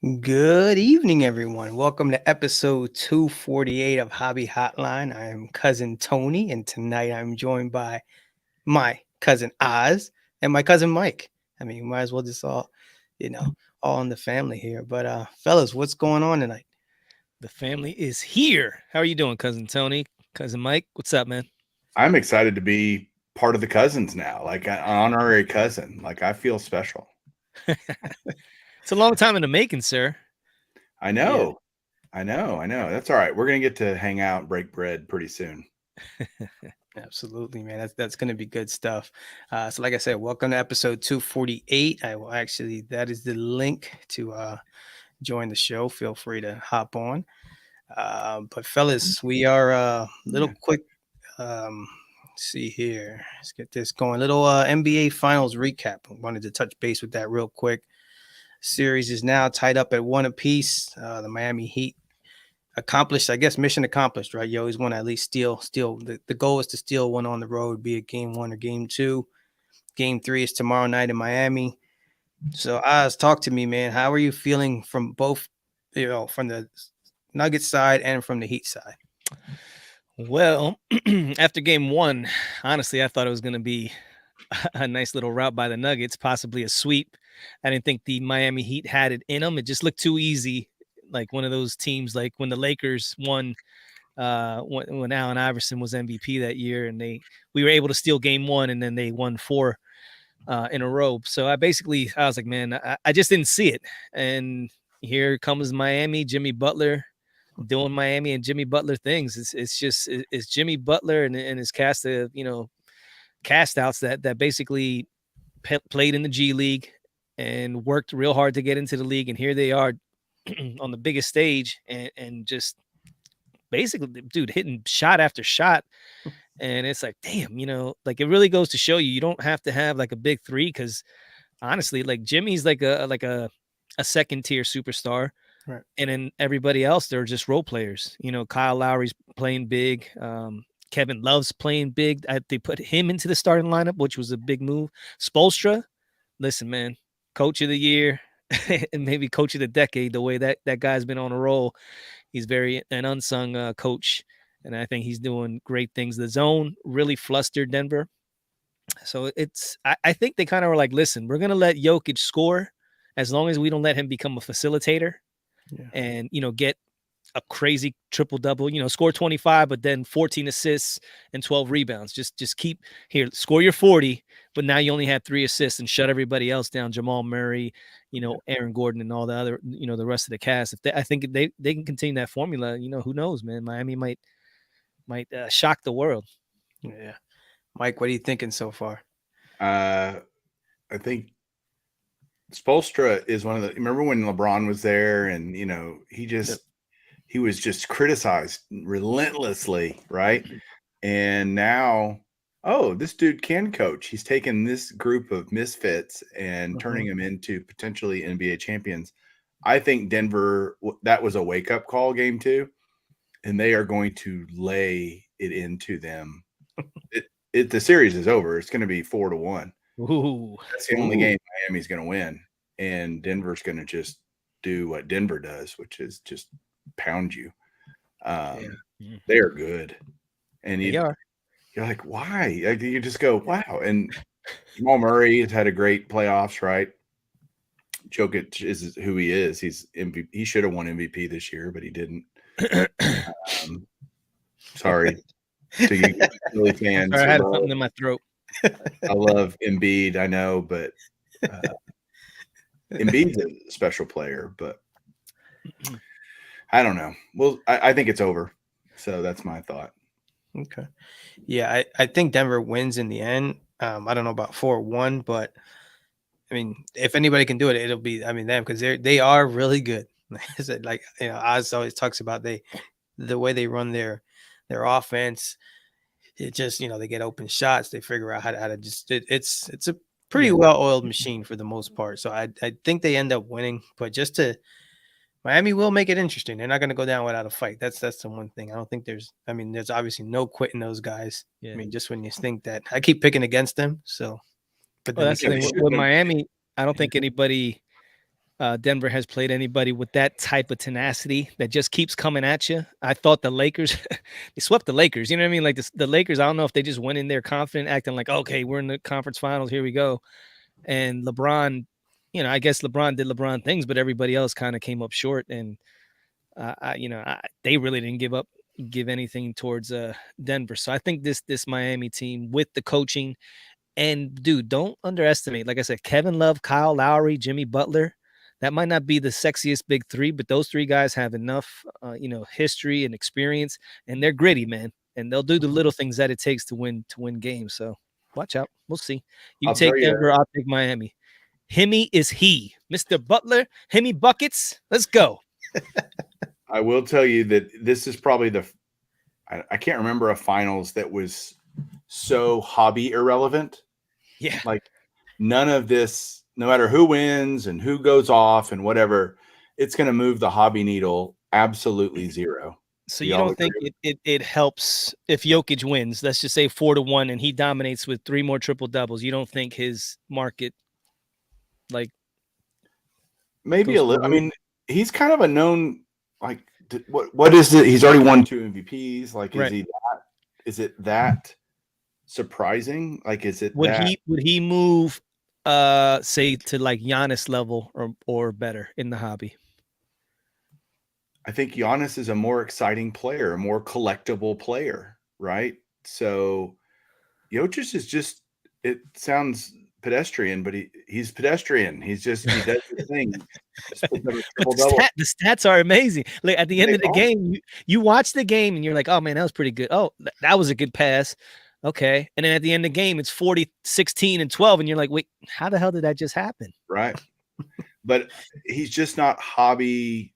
Good evening, everyone. Welcome to episode 248 of Hobby Hotline. I am cousin Tony, and tonight I'm joined by my cousin Oz and my cousin Mike. I mean, you might as well just you know, all in the family here. But fellas, what's going on tonight? The family is here. How are you doing, cousin Tony? Cousin Mike? What's up, man? I'm excited to be part of the cousins now, like an honorary cousin. Like I feel special. It's a long time in the making, sir. I Yeah, know. I know. That's all right. We're going to get to hang out and break bread pretty soon. absolutely, man. That's gonna be good stuff. So like I said, welcome to episode 248. I will actually that is the link to join the show. Feel free to hop on. But fellas, we are little Yeah. quick. Let's see here. Let's get this going. Little NBA Finals recap. I wanted to touch base with that real quick. Series is now tied up at one apiece. The Miami Heat accomplished, I guess, mission accomplished, right? You always want to at least steal. The goal is to steal one on the road, be it game one or game two. Game three is tomorrow night in Miami. So, Oz, talk to me, man. How are you feeling from both, from the Nuggets side and from the Heat side? Well, after game one, honestly, I thought it was going to be a nice little rout by the Nuggets, possibly a sweep. I didn't think the Miami Heat had it in them. It just looked too easy, like one of those teams, like when the Lakers won when Allen Iverson was MVP that year, and we were able to steal game one, and then they won four in a row. So I was like, man, I just didn't see it. And here comes Miami, Jimmy Butler doing Miami and Jimmy Butler things. It's Jimmy Butler and his cast of, cast outs that basically played in the G League and worked real hard to get into the league. And here they are on the biggest stage and just basically, dude, hitting shot after shot. And it's like, damn, like it really goes to show you don't have to have like a big three, because honestly, like Jimmy's like a second tier superstar, Right. and then everybody else, they're just role players. Kyle Lowry's playing big. Kevin Love's playing big. They put him into the starting lineup, which was a big move. Spoelstra, listen, man, coach of the year and maybe coach of the decade. The way that guy's been on a roll, he's very an unsung coach, and I think he's doing great things. The zone really flustered Denver. So I think they kind of were like, listen, we're gonna let Jokic score as long as we don't let him become a facilitator Yeah. and get a crazy triple double, score 25, but then 14 assists and 12 rebounds. Just keep here, score your 40, but now you only have 3 assists and shut everybody else down. Jamal Murray, Aaron Gordon and all the other, the rest of the cast. I think they can continue that formula, who knows, man. Miami might shock the world. Yeah. Mike, what are you thinking so far? I think Spolstra is one of the. Remember when LeBron was there, and Yep. he was just criticized relentlessly, right? And now, oh, this dude can coach. He's taken this group of misfits and turning them into potentially NBA champions. I think Denver, that was a wake up call game two, and they are going to lay it into them. The series is over. It's going to be 4-1. Ooh. That's the only game Miami's going to win, and Denver's going to just do what Denver does, which is just pound you. They are good, and you're like, why? Like, you just go, wow. And Jamal Murray has had a great playoffs, right? Jokic is who he is. He's MVP. He should have won MVP this year, but he didn't. Sorry to you Philly fans. I had something in my throat. I love Embiid, I know, but Embiid's a special player, but I don't know. Well, I think it's over. So that's my thought. Okay. Yeah, I think Denver wins in the end. I don't know about 4-1, but I mean, if anybody can do it, it'll be them, because they are really good. I said, like, Oz always talks about the way they run their offense. It just, they get open shots, they figure out how to just it's a pretty well oiled machine for the most part. So I think they end up winning, but Miami will make it interesting. They're not going to go down without a fight. That's the one thing. I don't think there's obviously no quitting those guys. Yeah. I mean, just when you think that, I keep picking against them. So, but Well, then that's the thing with Miami. I don't think anybody Denver has played anybody with that type of tenacity that just keeps coming at you. I thought the Lakers, they swept the Lakers. You know what I mean? Like the Lakers, I don't know if they just went in there confident, acting like, okay, we're in the conference finals. Here we go. And LeBron, I guess LeBron did LeBron things, but everybody else kind of came up short. And, they really didn't give anything towards Denver. So I think this Miami team with the coaching and dude, don't underestimate. Like I said, Kevin Love, Kyle Lowry, Jimmy Butler. That might not be the sexiest big three, but those three guys have enough, history and experience, and they're gritty, man. And they'll do the little things that it takes to win games. So watch out. We'll see. You I'll tell take you, Denver, I'll take Miami. Himmy is he, Mr. Butler. Himmy buckets. Let's go. I will tell you that this is probably I can't remember a finals that was so hobby irrelevant. Yeah. Like none of this, no matter who wins and who goes off and whatever, it's going to move the hobby needle absolutely zero. So Do you y'all don't think agree? it helps if Jokic wins, let's just say 4-1, and he dominates with 3 more triple doubles. You don't think his market like Maybe goes a through little. the I roof? mean, he's kind of a known like what is it? He's already won 2 MVPs. Like, Right. is it that surprising? Like, is it Would that? he move say to like Giannis level or better in the hobby? I think Giannis is a more exciting player, a more collectible player, right? So Jokic is just, it sounds pedestrian, but he's pedestrian. He does his thing. Just puts up a But triple double. the stats are amazing. Like at the end They of the are, game, you watch the game and you're like, oh man, that was pretty good. Oh, that was a good pass. Okay. And then at the end of the game, it's 40, 16, and 12. And you're like, wait, how the hell did that just happen? right? But he's just not hobby.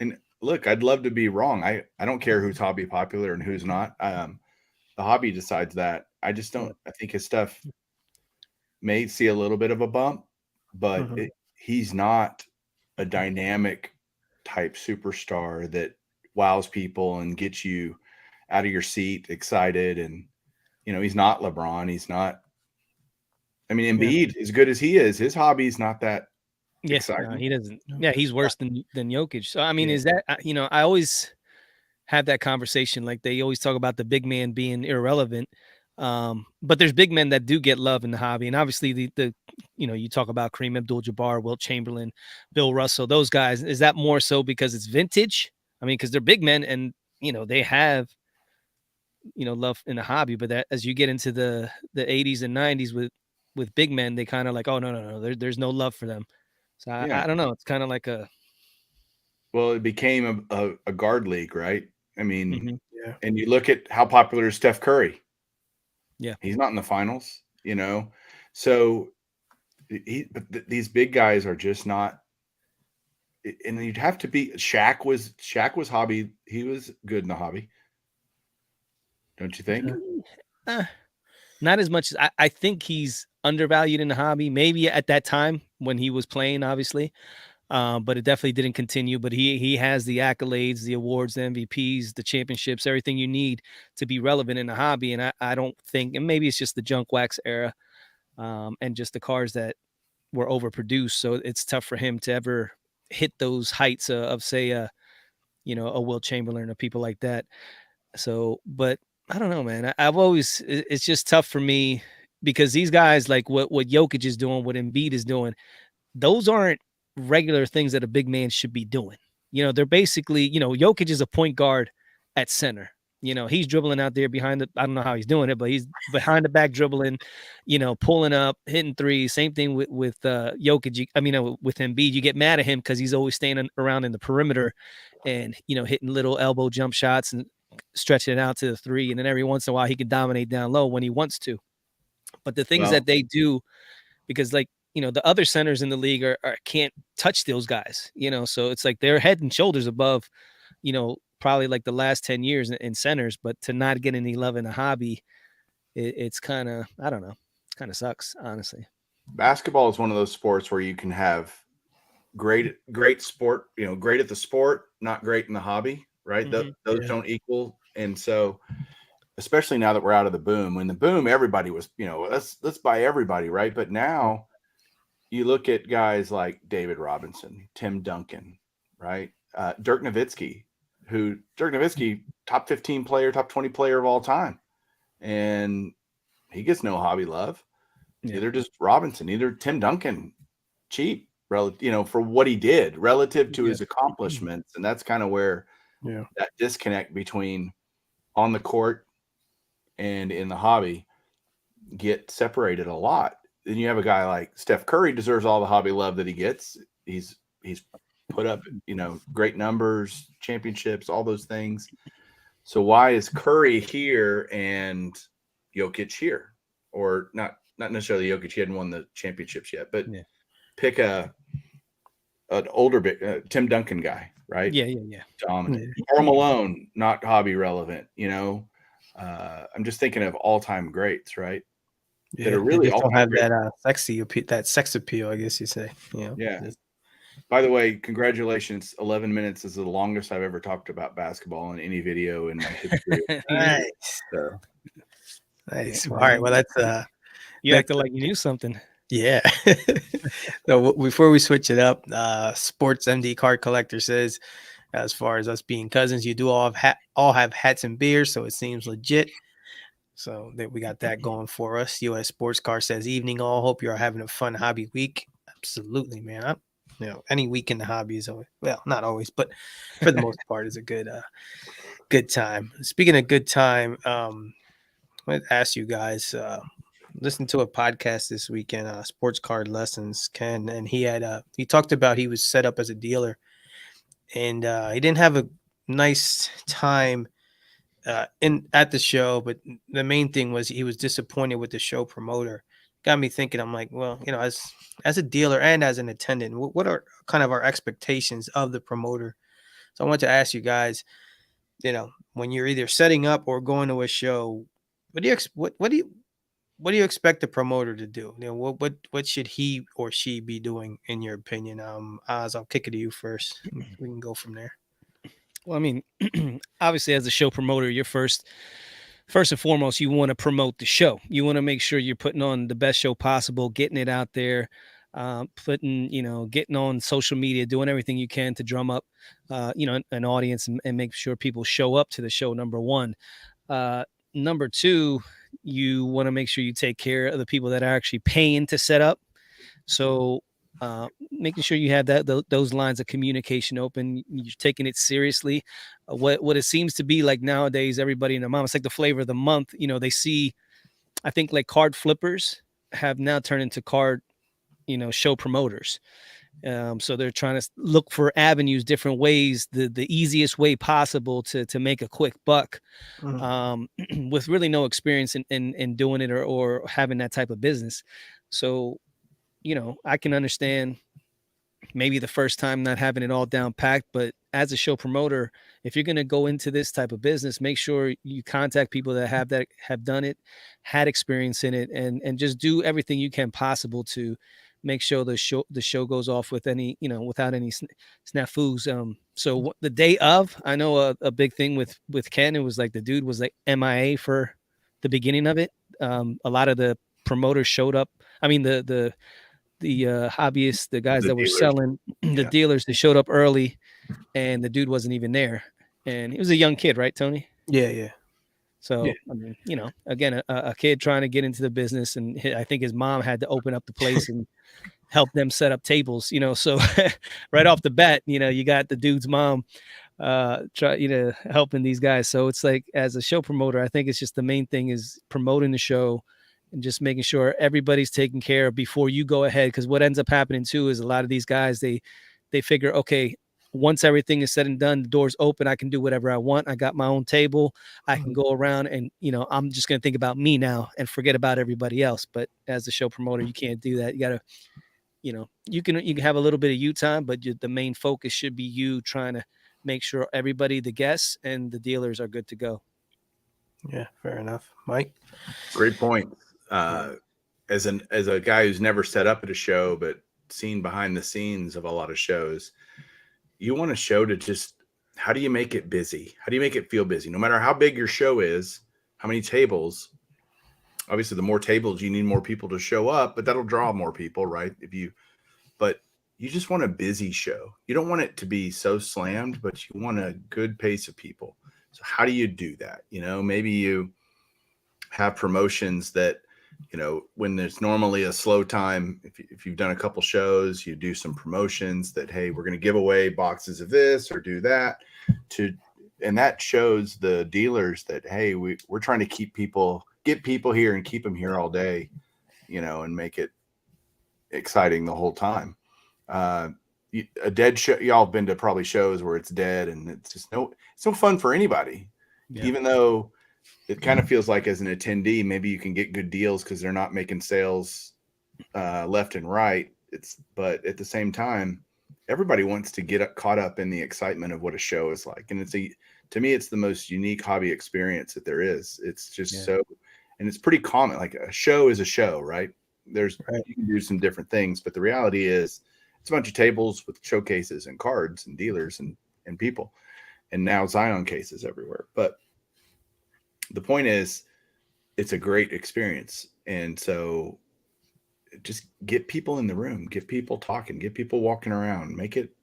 And look, I'd love to be wrong. I don't care who's hobby popular and who's not. The hobby decides that. I just Yeah. don't. I think his stuff may see a little bit of a bump, but Mhm. he's not a dynamic type superstar that wows people and gets you out of your seat excited. And he's not LeBron. He's not. I mean, Yeah. Embiid, as good as he is, his hobby's not that Yeah, no, exciting. he doesn't. No. Yeah, he's worse than Jokic. So I mean, Yeah. is that I always have that conversation. Like they always talk about the big man being irrelevant, but there's big men that do get love in the hobby, and obviously the you talk about Kareem Abdul-Jabbar, Wilt Chamberlain, Bill Russell, those guys. Is that more so because it's vintage? I mean, because they're big men, and they have love in the hobby, but that as you get into the 80s and 90s with big men, they kind of like, oh no, there's no love for them. So Yeah. I don't know. It's kind of like a Well, it became a guard league, right? I mean, mhm, Yeah. and you look at how popular is Steph Curry. yeah. He's not in the finals. So these big guys are just not. And you'd have to be. Shaq was hobby. He was good in the hobby, don't you think? Yeah. Uh, Not as much as I think he's undervalued in the hobby. Maybe at that time when he was playing, obviously, but it definitely didn't continue. But he has the accolades, the awards, the MVPs, the championships, everything you need to be relevant in the hobby. And I don't think, and maybe it's just the junk wax era, and just the cars that were overproduced. So it's tough for him to ever hit those heights of say, a Will Chamberlain or people like that. So, but I don't know, man. I've always it's just tough for me because these guys like what Jokic is doing, what Embiid is doing, those aren't regular things that a big man should be doing. They're basically, Jokic is a point guard at center. He's dribbling out there behind the, I don't know how he's doing it, but he's behind the back dribbling, pulling up, hitting threes. Same thing with Jokic. With Embiid, you get mad at him because he's always staying around in the perimeter and, hitting little elbow jump shots and stretching it out to the three. And then every once in a while, he can dominate down low when he wants to. But the things Well, that they do, because like, the other centers in the league can't touch those guys, so it's like they're head and shoulders above, probably like the last 10 years in centers, but to not get any love in the hobby, it's kind of, I don't know, kind of sucks, honestly. basketball is one of those sports where you can have great sport, great at the sport, not great in the hobby, right? Mm-hmm. Those Yeah. don't equal. And so, especially now that we're out of the boom, when the boom, everybody was, let's buy everybody, right? But now, you look at guys like David Robinson, Tim Duncan, right? Dirk Nowitzki, top 15 player, top 20 player of all time. And he gets no hobby love. Yeah. Neither does Robinson, neither Tim Duncan, cheap, for what he did relative to his accomplishments. And that's kind of where that disconnect between on the court and in the hobby get separated a lot. Then you have a guy like Steph Curry deserves all the hobby love that he gets. He's put up, great numbers, championships, all those things. So why is Curry here and Jokic here? Or not necessarily Jokic, he hadn't won the championships yet, but pick an older Tim Duncan guy, right? Yeah. Dominant. Karl Malone, not hobby relevant, I'm just thinking of all-time greats, right? Yeah, that are really they just don't have great. that sex appeal, I guess you say. Yeah. By the way, congratulations. 11 minutes is the longest I've ever talked about basketball in any video in my history. Nice. So. Nice. All right. Well, that's you acted like you knew something. Yeah. So before we switch it up, Sports MD Card Collector says, as far as us being cousins, you do all have hats and beers, so it seems legit. So that we got that going for us. US Sports Car says, evening all. Hope you're having a fun hobby week. Absolutely, man. Any week in the hobby is always, well, not always, but for the most part is a good time. Speaking of good time, I want to ask you guys, listen to a podcast this weekend, Sports Card Lessons, Ken, and he talked about he was set up as a dealer, and he didn't have a nice time at the show, but the main thing was he was disappointed with the show promoter. Got me thinking. I'm like, well, as a dealer and as an attendant, what are kind of our expectations of the promoter? So I want to ask you guys, when you're either setting up or going to a show, what do you expect the promoter to do? What should he or she be doing in your opinion? Oz, I'll kick it to you first. We can go from there. Well, I mean, obviously, as a show promoter, you're first and foremost, you want to promote the show. You want to make sure you're putting on the best show possible, getting it out there, getting on social media, doing everything you can to drum up, an audience and make sure people show up to the show. Number one. Number two, you want to make sure you take care of the people that are actually paying to set up. So making sure you have those lines of communication open, you're taking it seriously. What it seems to be like nowadays, everybody and their mom, it's like the flavor of the month. They see, I think, like card flippers have now turned into card, show promoters. So they're trying to look for avenues, different ways, the easiest way possible to make a quick buck, with really no experience in doing it or having that type of business. So, I can understand maybe the first time not having it all down packed, but as a show promoter, if you're going to go into this type of business, make sure you contact people that have done it, had experience in it, and just do everything you can possible to make sure the show goes off with without any snafus. So the day of, I know a big thing with Ken, it was like the dude was like MIA for the beginning of it. A lot of the promoters showed up. I mean, the hobbyists, the guys that were selling, the dealers, they showed up early, and the dude wasn't even there. And he was a young kid, right, Tony? Yeah. So, I mean, again, a kid trying to get into the business, and I think his mom had to open up the place and help them set up tables, so right off the bat, you got the dude's mom helping these guys. So it's like, as a show promoter, I think it's just the main thing is promoting the show and just making sure everybody's taken care of before you go ahead. Because what ends up happening too is a lot of these guys, they figure, okay, once everything is said and done, the door's open, I can do whatever I want. I got my own table. I can go around and, I'm just going to think about me now and forget about everybody else. But as a show promoter, you can't do that. You got to, you can have a little bit of you time, but the main focus should be you trying to make sure everybody, the guests and the dealers, are good to go. Yeah, fair enough. Mike? Great point. As a guy who's never set up at a show, but seen behind the scenes of a lot of shows, you want a show to just, how do you make it busy? How do you make it feel busy? No matter how big your show is, how many tables, obviously the more tables, you need more people to show up, but that'll draw more people, right? But you just want a busy show. You don't want it to be so slammed, but you want a good pace of people. So how do you do that? Maybe you have promotions that, when there's normally a slow time, if you've done a couple shows, you do some promotions that, hey, we're going to give away boxes of this or do that to, and that shows the dealers that, hey, we're trying to get people here and keep them here all day, and make it exciting the whole time. Uh, a dead show, y'all have been to probably shows where it's dead and it's no fun for anybody, Yeah. even though it kind of feels like as an attendee, maybe you can get good deals because they're not making sales left and right. But at the same time, everybody wants to get caught up in the excitement of what a show is like, and to me, it's the most unique hobby experience that there is. It's just and it's pretty common. Like a show is a show, right? You can do some different things, but the reality is, it's a bunch of tables with showcases and cards and dealers and people, and now Zion cases everywhere. But the point is, it's a great experience. And so just get people in the room, get people talking, get people walking around, make it,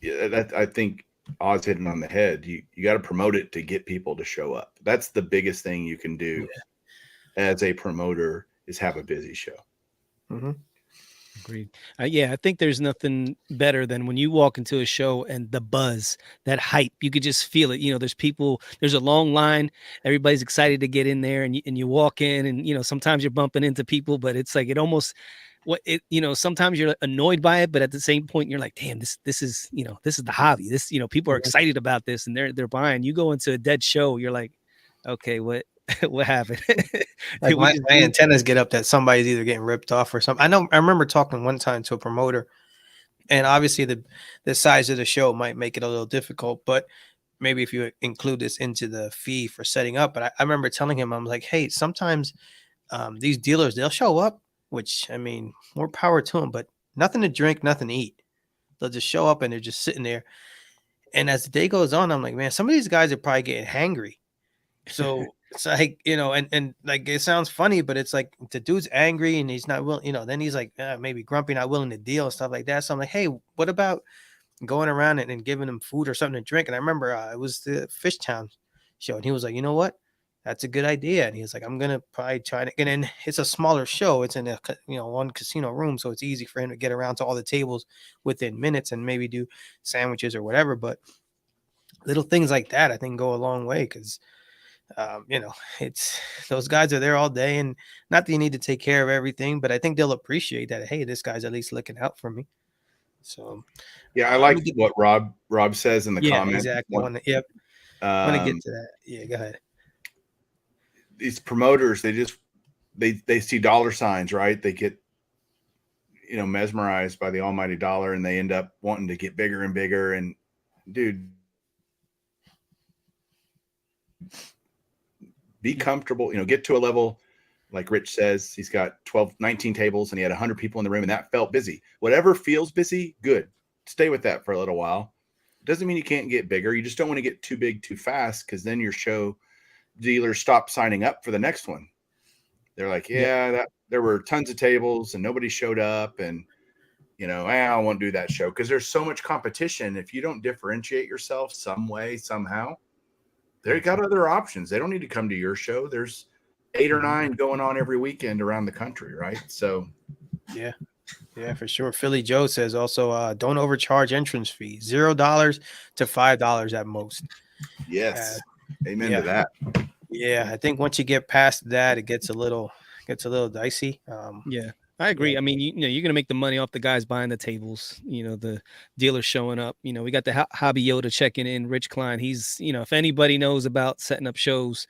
that I think Oz hitting on the head. You got to promote it to get people to show up. That's the biggest thing you can do as a promoter, is have a busy show. Mm-hmm. Agreed. Yeah, I think there's nothing better than when you walk into a show and the buzz, that hype, you could just feel it. There's people, there's a long line, everybody's excited to get in there, and you walk in, and sometimes you're bumping into people, but it's like it almost sometimes you're annoyed by it, but at the same point you're like, damn, this is this is the hobby. This people are excited about this and they're buying. You go into a dead show, you're like, okay, what what happened? Like my antennas get up that somebody's either getting ripped off or something. I remember talking one time to a promoter, and obviously the size of the show might make it a little difficult, but maybe if you include this into the fee for setting up. But I remember telling him, I'm like, hey, sometimes these dealers, they'll show up, which, I mean, more power to them, but nothing to drink, nothing to eat. They'll just show up and they're just sitting there. And as the day goes on, I'm like, man, some of these guys are probably getting hangry. So it's like, and like, it sounds funny, but it's like the dude's angry and he's not willing, then he's like, maybe grumpy, not willing to deal and stuff like that. So I'm like, hey, what about going around and giving him food or something to drink? And I remember it was the Fishtown show, and he was like, you know what? That's a good idea. And he was like, I'm gonna probably try to. And then it's a smaller show. It's in a one casino room, so it's easy for him to get around to all the tables within minutes and maybe do sandwiches or whatever. But little things like that, I think, go a long way because it's those guys are there all day, and not that you need to take care of everything, but I think they'll appreciate that. Hey, this guy's at least looking out for me. So yeah, I like what Rob says in the comments. Exactly. Want to get to that. Yeah, go ahead. These promoters, they see dollar signs, right? They get mesmerized by the almighty dollar, and they end up wanting to get bigger and bigger. And dude, be comfortable, get to a level like Rich says. He's got 19 tables and he had 100 people in the room, and that felt busy. Whatever feels busy, good. Stay with that for a little while. It doesn't mean you can't get bigger. You just don't want to get too big too fast, because then your show dealers stop signing up for the next one. They're like, there were tons of tables and nobody showed up, and I won't do that show, because there's so much competition. If you don't differentiate yourself some way, somehow, they've got other options. They don't need to come to your show. There's 8 or 9 going on every weekend around the country, right? So yeah, for sure. Philly Joe says also, don't overcharge entrance fee, $0 to $5 at most. Yes, amen to that. Yeah, I think once you get past that, it gets a little dicey. Yeah, I agree. I mean, you're gonna make the money off the guys buying the tables, the dealers showing up. We got the hobby Yoda checking in, Rich Klein. He's, if anybody knows about setting up shows,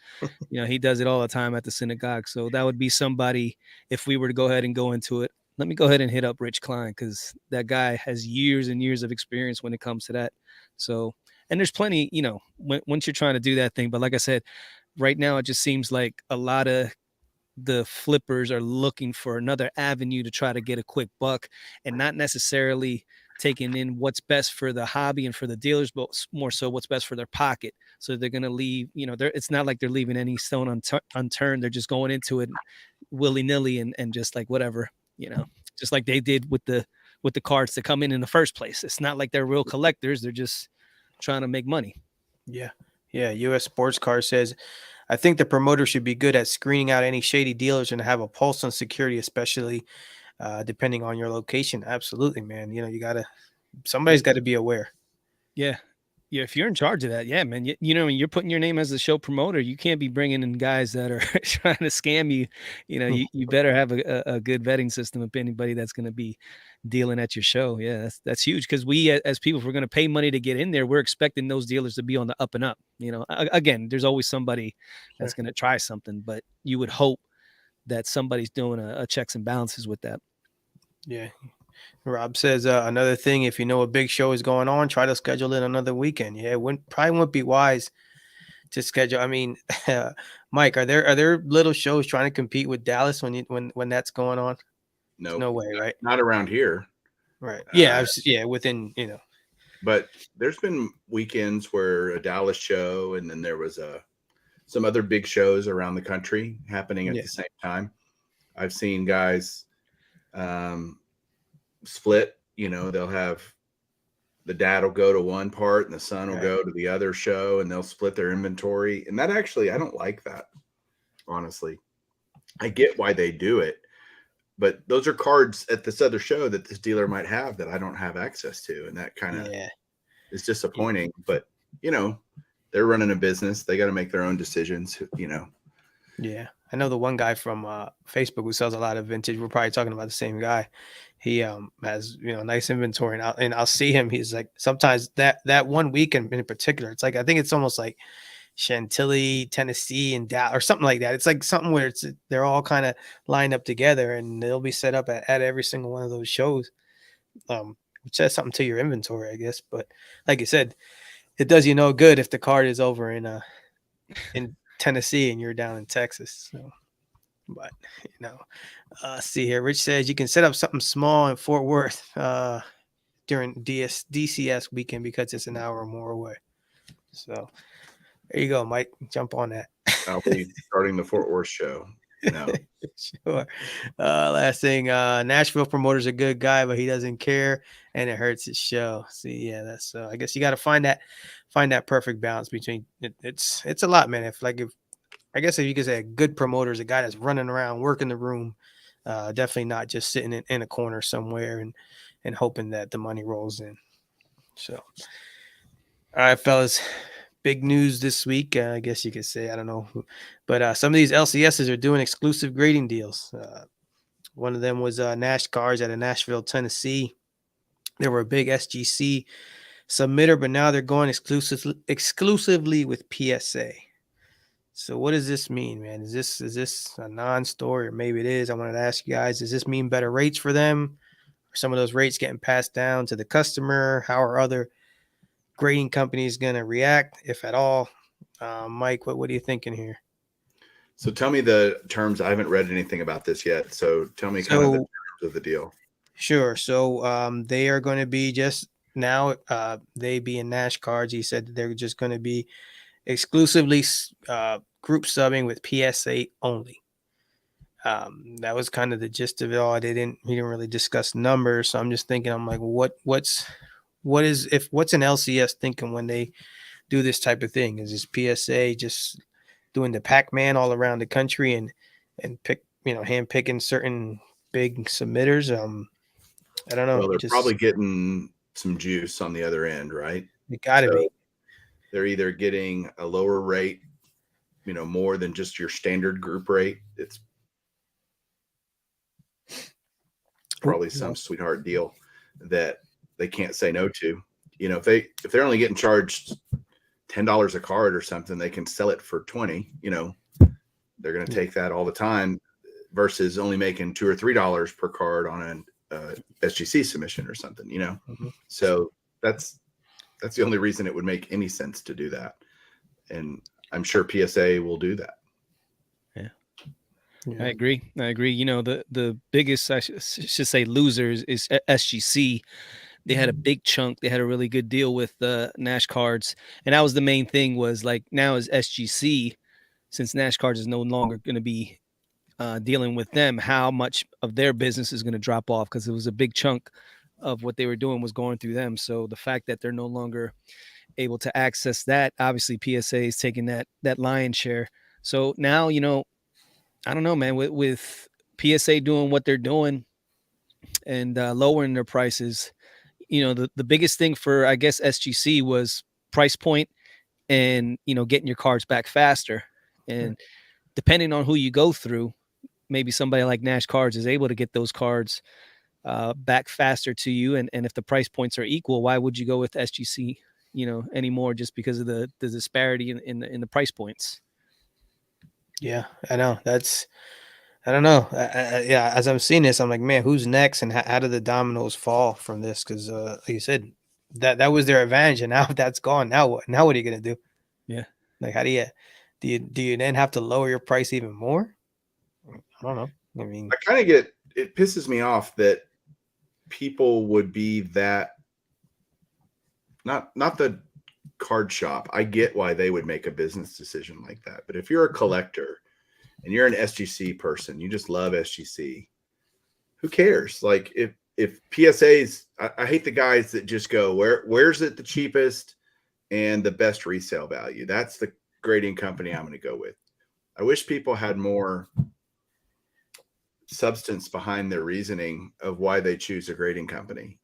he does it all the time at the synagogue. So that would be somebody, if we were to go ahead and go into it. Let me go ahead and hit up Rich Klein, because that guy has years and years of experience when it comes to that. So, and there's plenty, once you're trying to do that thing. But like I said, right now it just seems like a lot of the flippers are looking for another avenue to try to get a quick buck, and not necessarily taking in what's best for the hobby and for the dealers, but more so what's best for their pocket. So they're going to leave, it's not like they're leaving any stone unturned. They're just going into it willy nilly and just like whatever, just like they did with the cards to come in the first place. It's not like they're real collectors. They're just trying to make money. Yeah. Yeah. US Sports Car says, I think the promoter should be good at screening out any shady dealers and have a pulse on security, especially depending on your location. Absolutely, man. Somebody's got to be aware. Yeah. Yeah, if you're in charge of that, yeah, man, you're putting your name as the show promoter. You can't be bringing in guys that are trying to scam you. You better have a good vetting system of anybody that's going to be dealing at your show. Yeah, that's huge because we as people, if we're going to pay money to get in there, we're expecting those dealers to be on the up and up. Again, there's always somebody that's going to try something, but you would hope that somebody's doing a checks and balances with that. Yeah. Rob says another thing: if you know a big show is going on, try to schedule it another weekend. Yeah, it probably wouldn't be wise to schedule. I mean, Mike, are there little shows trying to compete with Dallas when that's going on? No, There's no way, right? Not around here. Right. Yeah. Within But there's been weekends where a Dallas show, and then there was some other big shows around the country happening at the same time. I've seen guys split. They'll have the dad will go to one part and the son will go to the other show, and they'll split their inventory. And that actually, I don't like that. Honestly, I get why they do it, but those are cards at this other show that this dealer might have that I don't have access to, and that kind of is disappointing. But they're running a business; they got to make their own decisions. Yeah, I know the one guy from Facebook who sells a lot of vintage. We're probably talking about the same guy. He has nice inventory, and I'll see him. He's like sometimes that one weekend in particular, it's like I think it's almost like Chantilly, Tennessee, and Dallas or something like that. It's like something where they're all kind of lined up together, and they'll be set up at every single one of those shows. Which says something to your inventory, I guess. But like you said, it does you no good if the card is over in Tennessee and you're down in Texas. So, but see here, Rich says you can set up something small in Fort Worth during DCS weekend because it's an hour or more away. So there you go, Mike. Jump on that. I'll be starting the Fort Worth show. No. Sure. Last thing, Nashville promoter's a good guy, but he doesn't care, and it hurts his show. See, yeah, that's I guess you got to find that perfect balance between it's a lot, man. If I guess if you could say a good promoter is a guy that's running around, working the room, definitely not just sitting in a corner somewhere and hoping that the money rolls in. So, all right, fellas. Big news this week, I guess you could say. I don't know, but some of these LCSs are doing exclusive grading deals. One of them was Nash Cars out of Nashville, Tennessee. They were a big SGC submitter, but now they're going exclusively with PSA. So what does this mean, man? Is this a non-story, or maybe it is? I wanted to ask you guys: does this mean better rates for them? Are some of those rates getting passed down to the customer? How are other grading companies going to react, if at all? Mike, what are you thinking here? So tell me the terms. I haven't read anything about this yet. So tell me kind of the terms of the deal. Sure. So they are going to be just now, they being Nash Cards, he said that they're just going to be exclusively group subbing with PSA only. That was kind of the gist of it all. He didn't really discuss numbers. So I'm just thinking, I'm like, what's an LCS thinking when they do this type of thing? Is this PSA just doing the Pac-Man all around the country and pick, hand picking certain big submitters? I don't know. Well, they're probably getting some juice on the other end, right? It gotta be. They're either getting a lower rate, more than just your standard group rate. It's probably some sweetheart deal that they can't say no to. If they're only getting charged $10 a card or something, they can sell it for 20. They're going to take that all the time versus only making $2 or $3 per card on an SGC submission or something. So that's the only reason it would make any sense to do that, and I'm sure PSA will do that. I agree. The biggest, I should say, losers is SGC. they had a big chunk. They had a really good deal with Nash Cards, and that was the main thing. Was like now as SGC, since Nash Cards is no longer going to be dealing with them, how much of their business is going to drop off, because it was a big chunk of what they were doing was going through them. So the fact that they're no longer able to access that, obviously PSA is taking that lion's share. So now, I don't know, man, with PSA doing what they're doing and lowering their prices, the biggest thing for, I guess, SGC was price point and, getting your cards back faster. And depending on who you go through, maybe somebody like Nash Cards is able to get those cards back faster to you. And if the price points are equal, why would you go with SGC, anymore, just because of the disparity in the price points? Yeah, I know. I don't know. Yeah, as I'm seeing this, I'm like, man, who's next, and how do the dominoes fall from this? Because, like you said, that was their advantage, and now that's gone. Now what? Now what are you gonna do? Yeah. Like, how do you then have to lower your price even more? I don't know. I mean, I kind of get, it pisses me off that people would be that, not the card shop. I get why they would make a business decision like that. But if you're a collector and you're an SGC person, you just love SGC, who cares? Like if PSAs, I hate the guys that just go, where's it the cheapest and the best resale value? That's the grading company I'm going to go with. I wish people had more substance behind their reasoning of why they choose a grading company,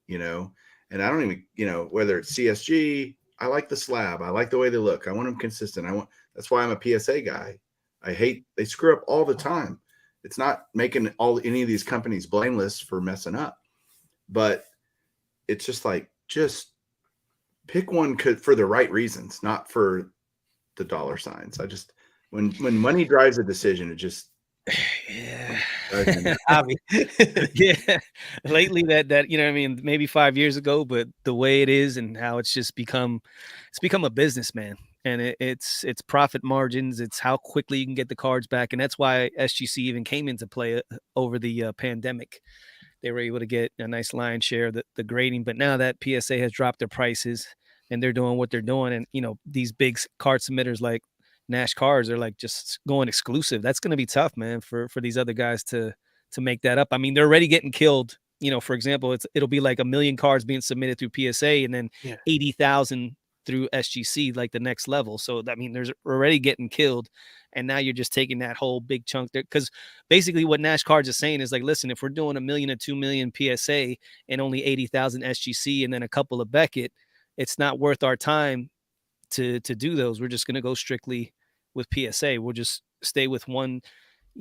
and I don't even, whether it's CSG, I like the slab. I like the way they look. I want them consistent. That's why I'm a PSA guy. I hate, they screw up all the time. It's not making any of these companies blameless for messing up, but it's just like, just pick one for the right reasons, not for the dollar signs. I just, when money drives a decision, it just, Yeah. hobby. Yeah. Lately that, I mean, maybe 5 years ago, but the way it is and how it's become a business, man. And it's profit margins. It's how quickly you can get the cards back. And that's why SGC even came into play over the pandemic. They were able to get a nice lion's share of the grading. But now that PSA has dropped their prices and they're doing what they're doing, and these big card submitters like Nash Cards are like just going exclusive. That's going to be tough, man, for these other guys to make that up. I mean, they're already getting killed. For example, it'll be like 1 million cards being submitted through PSA and then Yeah. 80,000 through SGC, like the next level. So I mean, there's already getting killed, and now you're just taking that whole big chunk there. Because basically, what Nash Cards is saying is like, listen, if we're doing 1 million to 2 million PSA and only 80,000 SGC and then a couple of Beckett, it's not worth our time to do those. We're just going to go strictly with PSA. We'll just stay with one,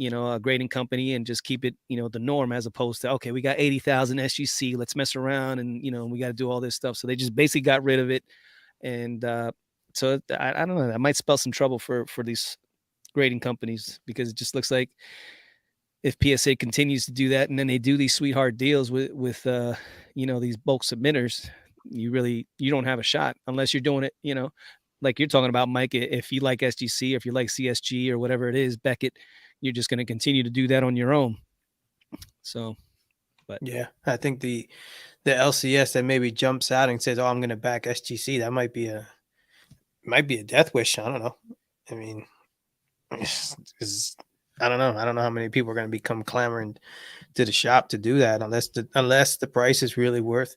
a grading company and just keep it, the norm, as opposed to, okay, we got 80,000 SGC. Let's mess around and, we got to do all this stuff. So they just basically got rid of it. And so I don't know. That might spell some trouble for these grading companies, because it just looks like if PSA continues to do that and then they do these sweetheart deals with these bulk submitters, you don't have a shot unless you're doing it, like you're talking about, Mike. If you like SGC or if you like CSG or whatever it is, Beckett, you're just going to continue to do that on your own. So, but Yeah, I think the LCS that maybe jumps out and says, "Oh, I'm going to back SGC," that might be a death wish. I don't know. I mean, 'cause I don't know. I don't know how many people are going to become clamoring to the shop to do that unless the price is really worth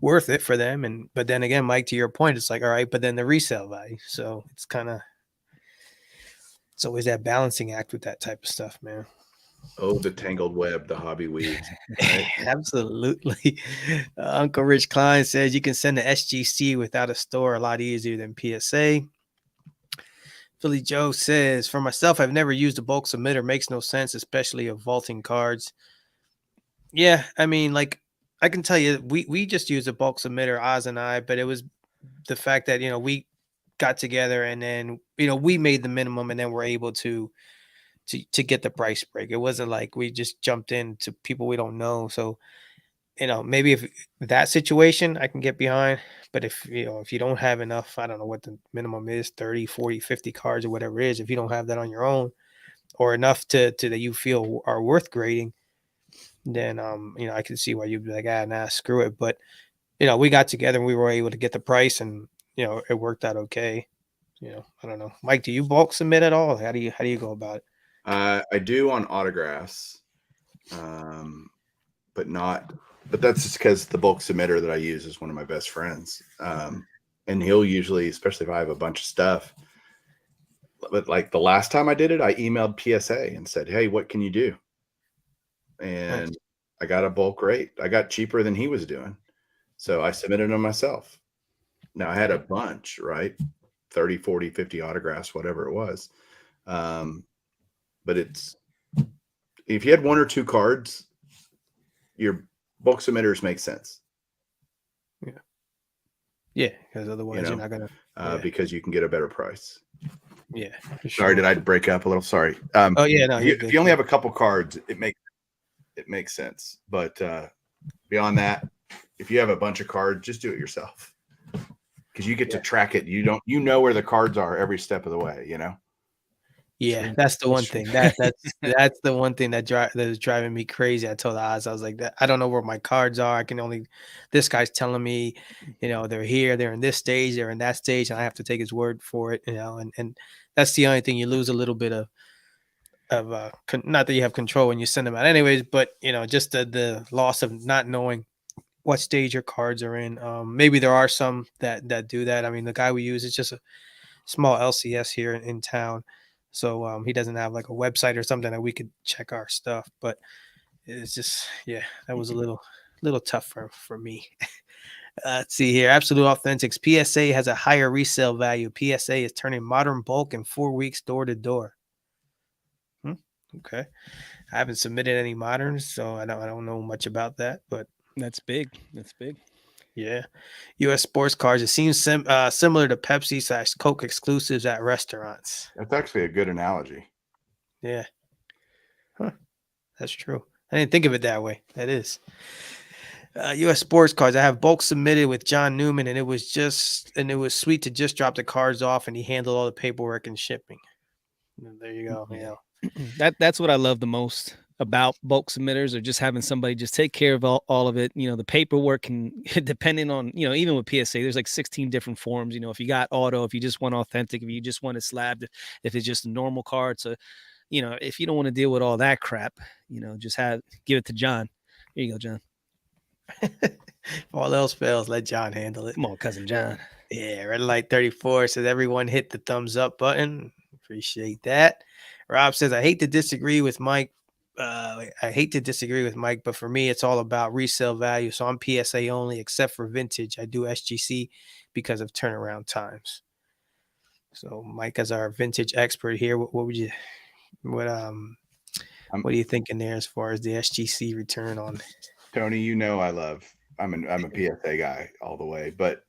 it for them. And but then again, Mike, to your point, it's like, all right, but then the resale value. So it's always that balancing act with that type of stuff, man. oh, the tangled web, the hobby weaves. Right? Absolutely. Uncle Rich Klein says you can send an SGC without a store a lot easier than PSA. Philly Joe says, for myself, I've never used a bulk submitter. Makes no sense, especially of vaulting cards. Yeah, I mean, like, I can tell you, we just used a bulk submitter, Oz and I, but it was the fact that, we got together and then, we made the minimum and then we're able to get the price break. It wasn't like we just jumped into people we don't know. So, maybe if that situation I can get behind, but if you don't have enough, I don't know what the minimum is, 30, 40, 50 cards or whatever it is, if you don't have that on your own or enough to that you feel are worth grading, then I can see why you'd be like, nah, screw it. But we got together and we were able to get the price, and it worked out okay. I don't know, Mike. Do you bulk submit at all? How do you go about it? I do on autographs, um, but not. But that's just because the bulk submitter that I use is one of my best friends, and he'll usually, especially if I have a bunch of stuff. But like the last time I did it, I emailed PSA and said, "Hey, what can you do?" Nice. And I got a bulk rate. I got cheaper than he was doing, so I submitted them myself. Now I had a bunch, right? 30, 40, 50 autographs, whatever it was. But it's if you had one or two cards, your bulk submitters make sense, Yeah, because otherwise you're not gonna. because you can get a better price. Yeah, for Sorry, sure. did I break up a little? Sorry. Oh yeah, no, you're If good. you only have a couple cards, it makes sense. But beyond that, if you have a bunch of cards, just do it yourself, because you get to track it. You know where the cards are every step of the way. Yeah, True. that's the That's one true. thing that's the one thing that is driving me crazy. I told Oz, I was like, that I don't know where my cards are. I can only this guy's telling me, they're here, they're in this stage, they're in that stage, and I have to take his word for it. And that's the only thing. You lose a little bit of not that you have control when you send them out, anyways, but just the loss of not knowing what stage your cards are in. Maybe there are some that do that. I mean, the guy we use is just a small LCS here in town. So he doesn't have like a website or something that we could check our stuff. But it's just, yeah, that was a little tough for me. Let's see here. Absolute Authentics. PSA has a higher resale value. PSA is turning modern bulk in 4 weeks door to door. Okay. I haven't submitted any moderns, so I don't know much about that, but That's big. That's big. yeah. US sports cars. It seems similar to Pepsi/Coke exclusives at restaurants. That's actually a good analogy. Yeah. Huh. That's true. I didn't think of it that way. That is. US sports cards. I have bulk submitted with John Newman, and it was sweet to just drop the cards off, and he handled all the paperwork and shipping. And there you go. That's what I love the most about bulk submitters, or just having somebody just take care of all of it. The paperwork can depending on, even with PSA, there's like 16 different forms. If you got auto, if you just want authentic, if you just want it slabbed, if it's just a normal card. So, if you don't want to deal with all that crap, just give it to John. Here you go, John. If all else fails, let John handle it. Come on, cousin John. Yeah, Red Light 34 says everyone hit the thumbs up button. Appreciate that. Rob says, I hate to disagree with Mike. But for me, it's all about resale value. So I'm PSA only, except for vintage. I do SGC because of turnaround times. So Mike, as our vintage expert here, what would you, what are you thinking there as far as the SGC return on? Tony, I'm a PSA guy all the way. But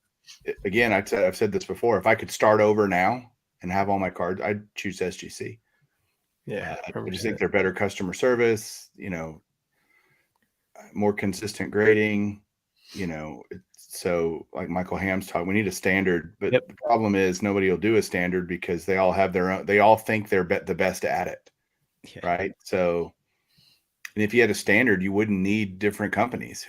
again, I've said this before. If I could start over now and have all my cards, I'd choose SGC. Yeah, I just think they're better customer service, more consistent grading, so like Michael Ham's talking, we need a standard, but the problem is nobody will do a standard because they all have their own, they all think they're the best at it. Yeah. Right. So, and if you had a standard, you wouldn't need different companies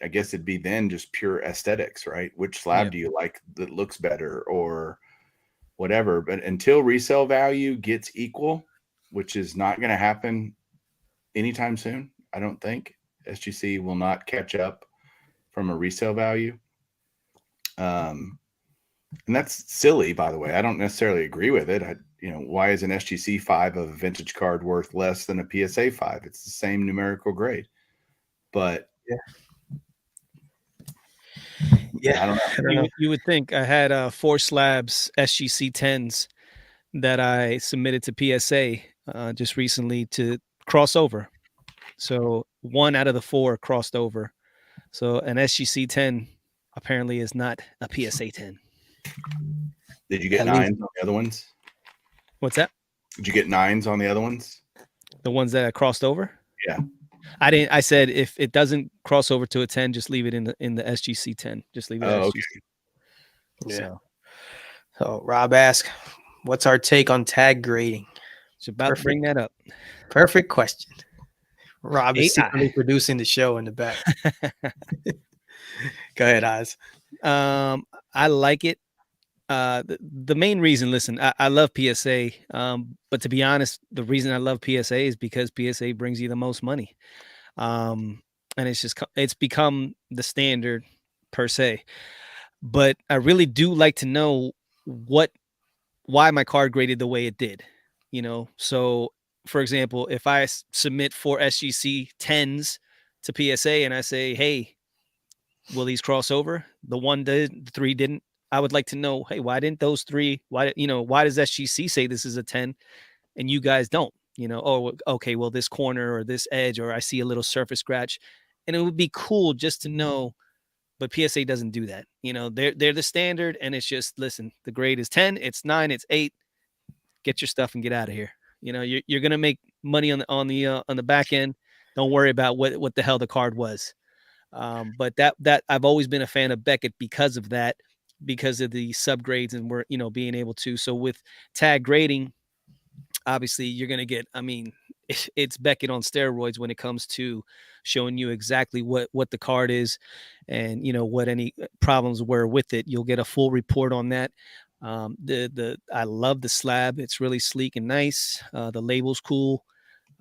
I guess it'd be then just pure aesthetics, right? Which slab do you like that looks better or whatever? But until resale value gets equal, which is not going to happen anytime soon, I don't think SGC will not catch up from a resale value. And that's silly, by the way. I don't necessarily agree with it. Why is an SGC 5 of a vintage card worth less than a PSA 5? It's the same numerical grade. But yeah, I don't know. You would think. I had 4 slabs SGC 10s that I submitted to PSA just recently to cross over. So 1 out of the 4 crossed over. So an SGC 10 apparently is not a PSA 10. Did you get 9s on the other ones? What's that? Did you get 9s on the other ones? The ones that I crossed over? Yeah. I didn't. I said if it doesn't cross over to a 10, just leave it in the SGC 10. Just leave it. Oh, SGC. okay. Yeah. So Rob asked, "What's our take on tag grading?" It's about to bring that up. Perfect question. Rob is secretly producing the show in the back. Go ahead, Oz. I like it. The main reason, listen, I love PSA. But to be honest, the reason I love PSA is because PSA brings you the most money. And it's become the standard per se. But I really do like to know what why my card graded the way it did. So for example, if I submit 4 SGC 10s to PSA and I say, hey, will these cross over? The one did, the three didn't. I would like to know, hey, why didn't those three? Why does SGC say this is a 10 and you guys don't? Oh, okay, well, this corner or this edge, or I see a little surface scratch. And it would be cool just to know, but PSA doesn't do that. They're the standard, and it's just, listen, the grade is 10, it's 9, it's 8. Get your stuff and get out of here. You're gonna make money on the back end. Don't worry about what the hell the card was. But that I've always been a fan of Beckett because of that, because of the subgrades, and we're being able to. So with tag grading, obviously you're going to get, I mean, it's Beckett on steroids when it comes to showing you exactly what the card is, and what any problems were with it. You'll get a full report on that. The I love the slab. It's really sleek and nice. The label's cool.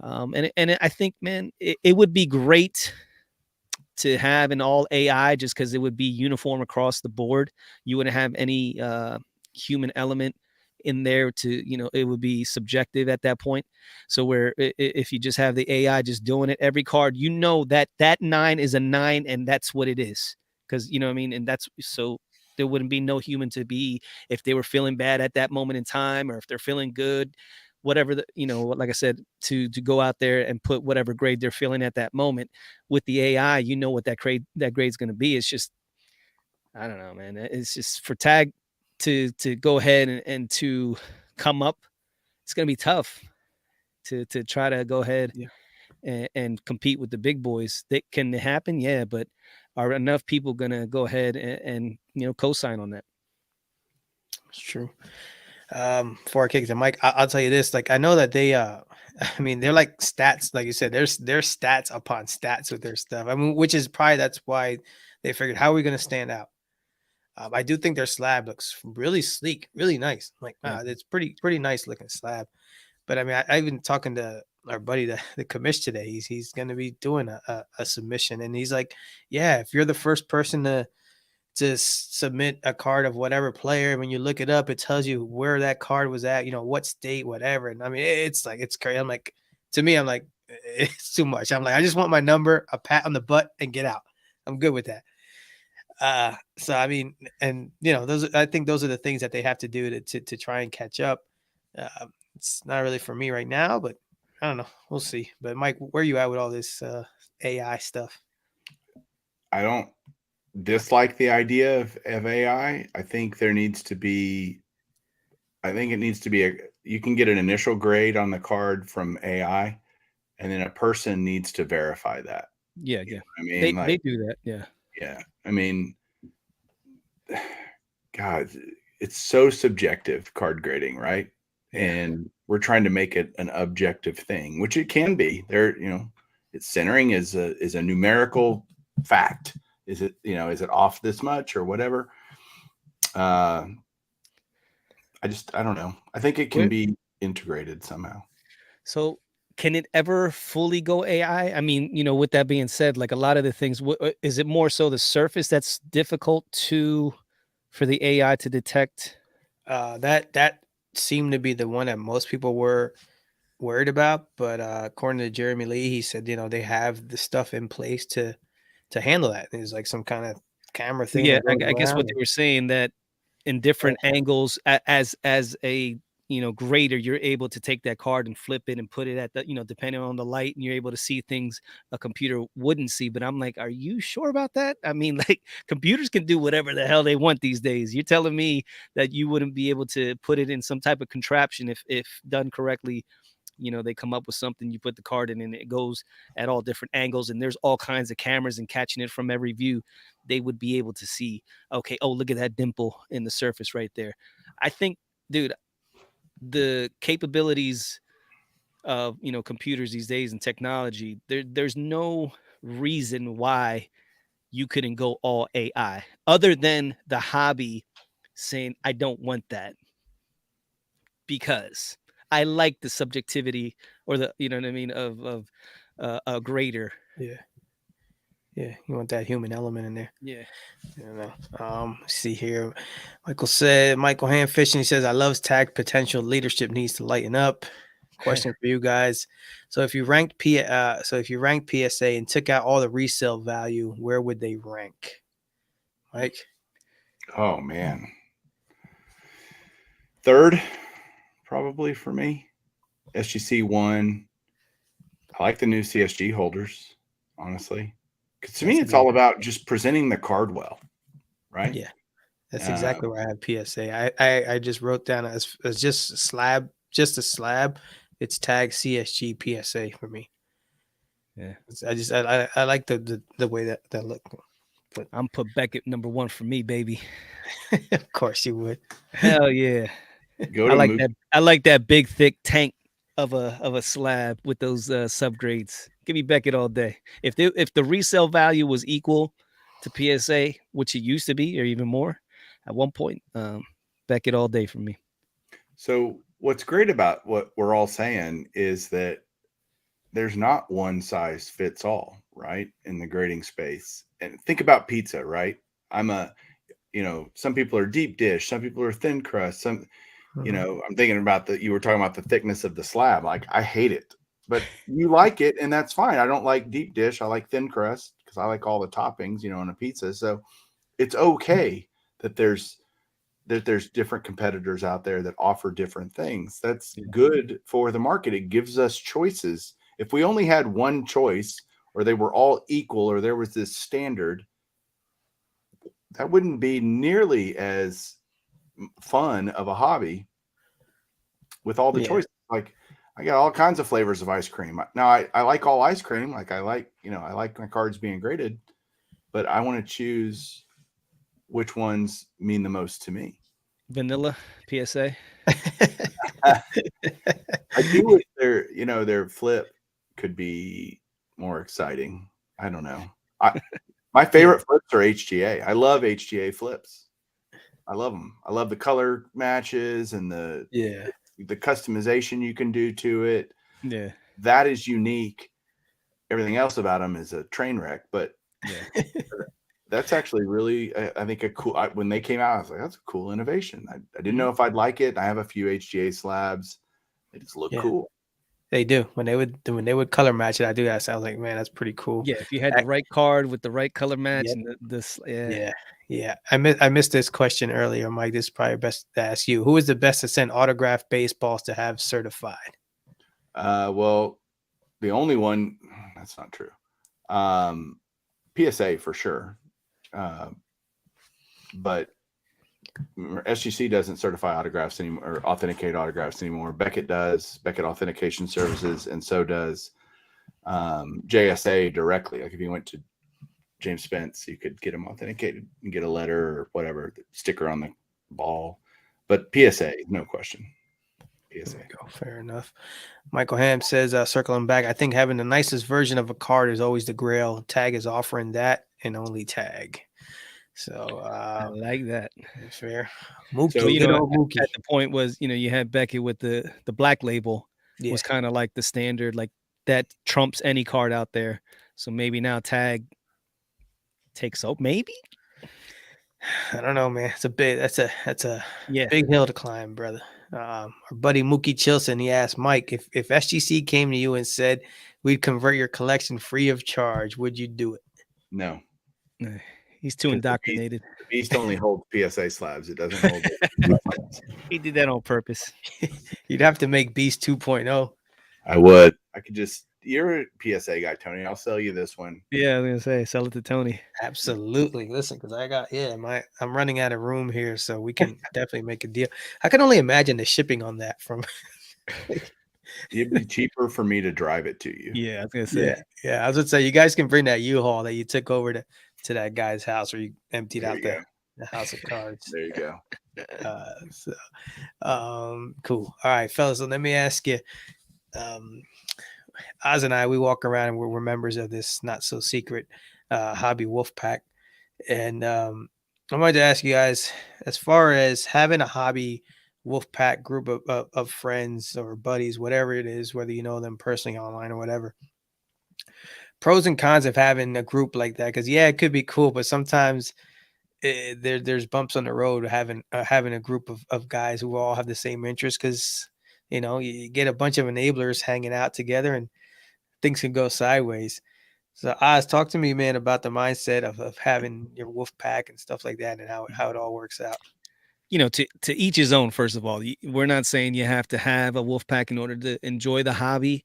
I think, man, it would be great to have an all AI, just because it would be uniform across the board. You wouldn't have any human element in there to, it would be subjective at that point. So where if you just have the AI just doing it, every card, that 9 is a 9 and that's what it is. Because, what I mean? And that's so there wouldn't be no human to be, if they were feeling bad at that moment in time, or if they're feeling good, whatever like I said, to go out there and put whatever grade they're feeling at that moment. With the AI, what that grade's going to be. It's just, I don't know, man. It's just for tag to go ahead and to come up. It's going to be tough to try to go ahead Yeah, and compete with the big boys. That can happen, yeah, but are enough people going to go ahead and co-sign on that? it's true. Before I kick the mic, I'll tell you this. Like, I know that they, I mean, they're like stats, like you said. There's stats upon stats with their stuff. I mean, which is probably that's why they figured, how are we going to stand out? I do think their slab looks really sleek, really nice. Like, Yeah, it's pretty nice looking slab. But I mean, I've been talking to our buddy, the commish today. He's going to be doing a submission, and he's like, yeah, if you're the first person to submit a card of whatever player, when you look it up, it tells you where that card was at, what state, whatever. And I mean, it's like, it's crazy. I'm like, to me, I'm like, it's too much. I'm like, I just want my number, a pat on the butt, and get out. I'm good with that. So I mean, and I think those are the things that they have to do to try and catch up. It's not really for me right now, but I don't know. We'll see. But Mike, where are you at with all this AI stuff? I don't dislike the idea of AI. I think there needs to be, I think it needs to be you can get an initial grade on the card from AI, and then a person needs to verify that. yeah, yeah. I mean, They like, do that, yeah. yeah, I mean, God, it's so subjective, card grading, right? Yeah, And we're trying to make it an objective thing, which it can be. It's centering is a numerical fact. Is it off this much or whatever? Uh, I don't know. I think it can Where be integrated somehow. So can it ever fully go AI? I mean, with that being said, like a lot of the things, is it more so the surface that's difficult for the AI to detect? that seemed to be the one that most people were worried about. But according to Jeremy Lee, he said, they have the stuff in place to handle that. There's like some kind of camera thing Yeah, that goes I guess what around. they were saying, that in And, different angles, as a grader, you're able to take that card and flip it and put it at the, depending on the light, and you're able to see things a computer wouldn't see. But I'm like, are you sure about that? I mean, like, computers can do whatever the hell they want these days. You're telling me that you wouldn't be able to put it in some type of contraption if done correctly? They come up with something, you put the card in and it goes at all different angles, and there's all kinds of cameras and catching it from every view. They would be able to see, okay, oh, look at that dimple in the surface right there. I think, dude, the capabilities of computers these days and technology, there's no reason why you couldn't go all AI, other than the hobby saying, I don't want that because I like the subjectivity or the, you know what I mean, of a greater. Yeah. Yeah. You want that human element in there. Yeah. I don't know. See here. Michael Hand Fishing, he says, I love tag potential. Leadership needs to lighten up. Question for you guys. So if you ranked PSA and took out all the resale value, where would they rank? Mike? Oh man. Third, probably for me. SGC 1. I like the new CSG holders, honestly. Because to me, That's it's all exactly, about just presenting the card well, right? yeah. That's Uh, exactly where I have PSA. I just wrote down as just a slab. It's tag CSG PSA for me. Yeah. I like the way that look. But I'm put Beckett number 1 for me, baby. of course you would. Hell yeah. go I to like Moose. that. I like that big thick tank of a slab with those subgrades. Give me Beckett all day. If the resale value was equal to PSA, which it used to be, or even more, at one point, Beckett all day for me. So, what's great about what we're all saying is that there's not one size fits all, right? In the grading space. And think about pizza, right? I'm a, some people are deep dish, some people are thin crust, some, Mhm. I'm thinking about you were talking about the thickness of the slab. Like, I hate it, but you like it, and that's fine. I don't like deep dish. I like thin crust because I like all the toppings, on a pizza. So it's okay that there's different competitors out there that offer different things. That's Yeah. good for the market. It gives us choices. If we only had one choice, or they were all equal, or there was this standard, that wouldn't be nearly as fun of a hobby with all the Yeah. choices. Like, I got all kinds of flavors of ice cream. Now I like all ice cream. Like, I like my cards being graded, but I want to choose which ones mean the most to me. Vanilla PSA. I do wish their flip could be more exciting. I don't know. My Yeah. favorite flips are HGA. I love HGA flips. I love them. I love the color matches and Yeah. the customization you can do to it. Yeah. That is unique. Everything else about them is a train wreck, but Yeah. that's actually really, I think, a cool. When they came out, I was like, that's a cool innovation. I didn't know Mhm. if I'd like it. I have a few HGA slabs. They just look Yeah. cool. They do. When they would color match it, I do that. So I was like, man, that's pretty cool. Yeah. If you had the Ac- right card with the right color match Yep. and this, yeah. Yeah. Yeah. I missed this question earlier, Mike. This is probably best to ask you. Who is the best to send autographed baseballs to have certified? Well, the only one that's not true. PSA for sure. Uh, but SGC doesn't certify autographs anymore or authenticate autographs anymore. Beckett does, Beckett Authentication Services, and so does JSA directly. Like, if you went to James Spence, you could get them authenticated and get a letter or whatever, sticker on the ball. But PSA, no question. PSA. There we go. Fair enough. Michael Ham says, circling back, I think having the nicest version of a card is always the grail. Tag is offering that and only Tag. So I like that. fair. So, But Mookie, good old at Mookie. the point was, you had Beckett with the black label Yeah. was kind of like the standard, like that trumps any card out there. So maybe now Tag takes up, maybe. I don't know, man. It's a big. That's a Yeah. big hill to climb, brother. Our buddy Mookie Chilson, he asked Mike if SGC came to you and said we'd convert your collection free of charge, would you do it? no, Nah, he's too because indoctrinated. the beast only holds PSA slabs. It doesn't hold. He did that on purpose. You'd have to make Beast 2.0. I would. I could just. You're a PSA guy, Tony. I'll sell you this one. Yeah, I was gonna say sell it to Tony. Absolutely. Listen, because I'm running out of room here, so we can definitely make a deal. I can only imagine the shipping on that from. It'd be cheaper for me to drive it to you. Yeah, I was gonna Yeah, say. yeah. I was gonna say you guys can bring that U-Haul that you took over to that guy's house, where you emptied There out you go. the house of cards. There you go. Cool. All right, fellas. So let me ask you, um, Oz and I, we walk around and we're members of this not so secret hobby wolf pack. And I wanted to ask you guys, as far as having a hobby wolf pack group of friends or buddies, whatever it is, whether you know them personally, online, or whatever, pros and cons of having a group like that. Because yeah, it could be cool, but sometimes there's bumps on the road having a group of guys who all have the same interests. Because you get a bunch of enablers hanging out together and things can go sideways. So Oz, talk to me, man, about the mindset of having your wolf pack and stuff like that, and how it all works out. To each his own. First of all, we're not saying you have to have a wolf pack in order to enjoy the hobby.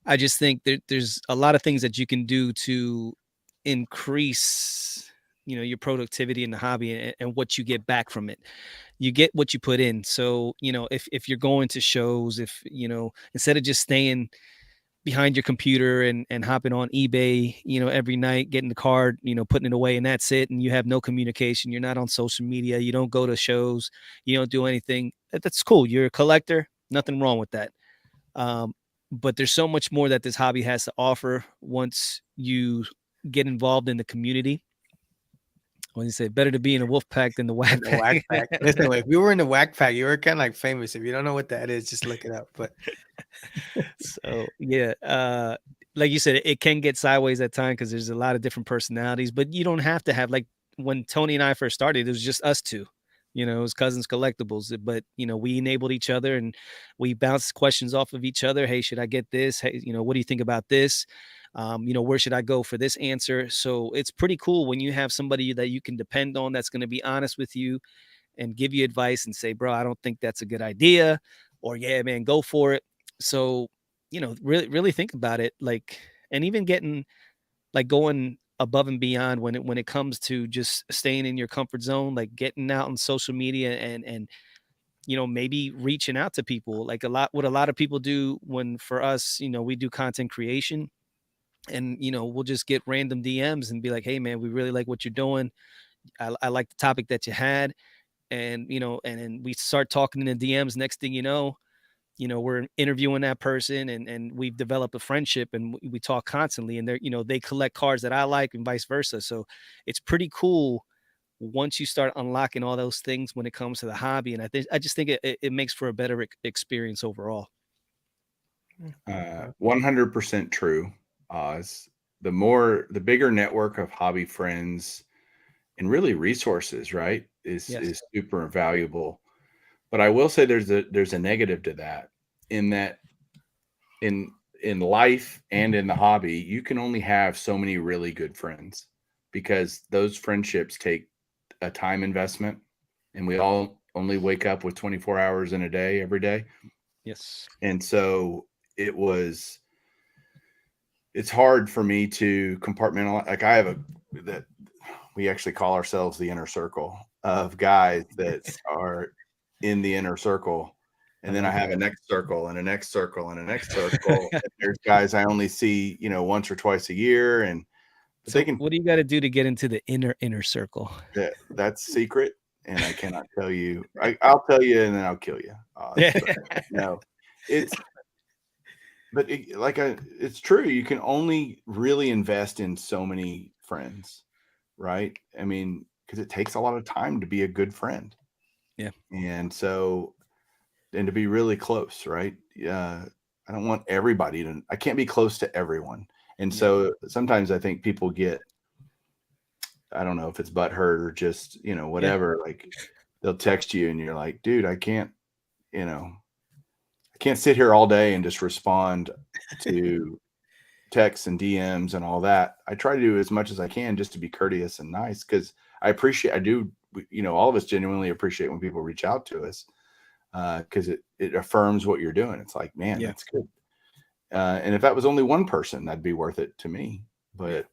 I just think there's a lot of things that you can do to increase, your productivity in the hobby, and what you get back from it. You get what you put in. So, if you're going to shows, if, instead of just staying behind your computer and hopping on eBay, every night, getting the card, putting it away, and that's it. And you have no communication. You're not on social media. You don't go to shows. You don't do anything. That's cool. You're a collector. Nothing wrong with that. Um, but there's so much more that this hobby has to offer once you get involved in the community. When you say better to be in a wolf pack than the whack And the whack pack. pack. Listen, if you were in the whack pack, you were kind of like famous. If you don't know what that is, just look it up. But So yeah, like you said, it can get sideways at times because there's a lot of different personalities, but you don't have to have, like, when Tony and I first started, it was just us two. It was Cousins Collectibles, but we enabled each other and we bounced questions off of each other. Hey, should I get this? Hey, what do you think about this? Where should I go for this answer? So it's pretty cool when you have somebody that you can depend on that's going to be honest with you and give you advice and say, bro, I don't think that's a good idea, or yeah, man, go for it. So, really, really think about it. Like, and even getting, like, going above and beyond when it comes to just staying in your comfort zone, like getting out on social media and maybe reaching out to people, like what a lot of people do. When for us, we do content creation, and we'll just get random DMs and be like, hey man, we really like what you're doing. I like the topic that you had. And and then we start talking in the DMs. Next thing we're interviewing that person, and we've developed a friendship, and we talk constantly, and they collect cards that I like and vice versa. So it's pretty cool once you start unlocking all those things when it comes to the hobby. And I just think it makes for a better experience overall. 100% true, Oz. The bigger network of hobby friends and really resources, right, Yes. is super valuable. But I will say there's a negative to that, in that in in life and in the hobby, you can only have so many really good friends, because those friendships take a time investment, and we all only wake up with 24 hours in a day every day. Yes. And so it was it's hard for me to compartmentalize. Like, I have a that we actually call ourselves the inner circle of guys that are in the inner circle. And then I love have that. a next circle and a next circle and a next circle. And there's guys I only see, once or twice a year. And but they So can what do you got to do to get into the inner circle? that's secret. And I cannot tell you. I'll tell you and then I'll kill you. Yeah. But no, it's but it's true. You can only really invest in so many friends, right? I mean, because it takes a lot of time to be a good friend. Yeah. And so, and to be really close, right? Yeah. I don't want everybody I can't be close to everyone. And Yeah. so sometimes I think people I don't know if it's butthurt or just, Yeah. whatever, like they'll text you and you're like, dude, you know, I can't sit here all day and just respond to texts and DMs and all that. I try to do as much as I can just to be courteous and nice, because I do, all of us genuinely appreciate when people reach out to us, because it affirms what you're doing. It's like, man, Yeah. that's good. And if that was only one person, that'd be worth it to me. Yeah. But